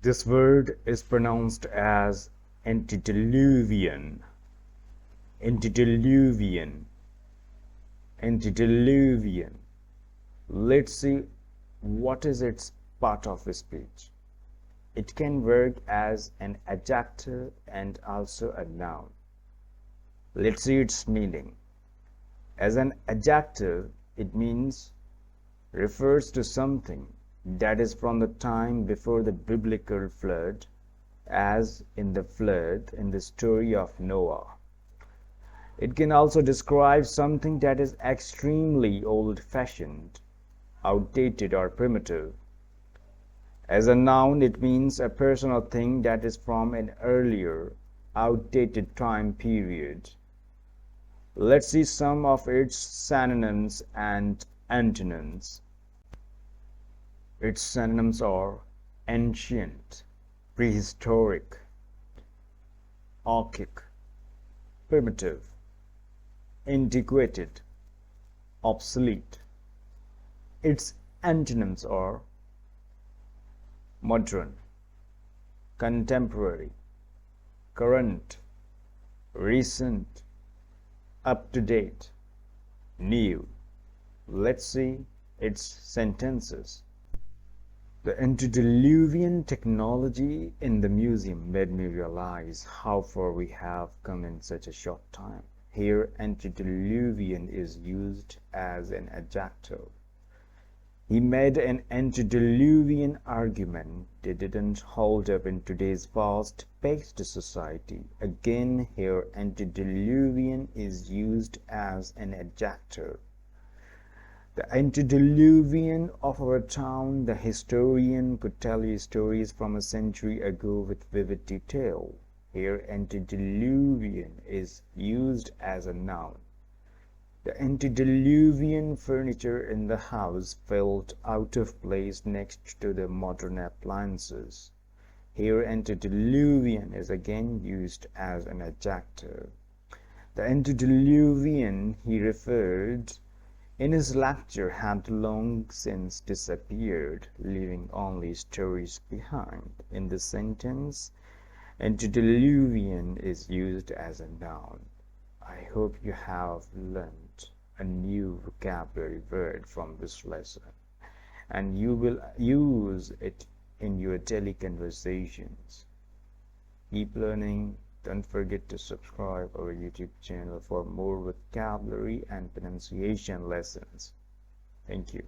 This word is pronounced as antediluvian, antediluvian, antediluvian. Let's see what is its part of speech. It can work as an adjective and also a noun. Let's see its meaning. As an adjective, it means refers to something that is from the time before the biblical flood, as in the flood in the story of Noah. It can also describe something that is extremely old-fashioned, outdated, or primitive. As a noun, it means a person or thing that is from an earlier, outdated time period. Let's see some of its synonyms and antonyms. Its synonyms are ancient, prehistoric, archaic, primitive, antiquated, obsolete. Its antonyms are modern, contemporary, current, recent, up-to-date, new. Let's see its sentences. The antediluvian technology in the museum made me realize how far we have come in such a short time. Here, antediluvian is used as an adjective. He made an antediluvian argument that didn't hold up in today's fast-paced society. Again, here antediluvian is used as an adjective. The antediluvian of our town, the historian could tell you stories from a century ago with vivid detail. Here antediluvian is used as a noun. The antediluvian furniture in the house felt out of place next to the modern appliances. Here antediluvian is again used as an adjective. The antediluvian he referred in his lecture had long since disappeared, leaving only stories behind. In the sentence, antediluvian is used as a noun. I hope you have learned a new vocabulary word from this lesson, and you will use it in your daily conversations. Keep learning. Don't forget to subscribe our YouTube channel for more vocabulary and pronunciation lessons. Thank you.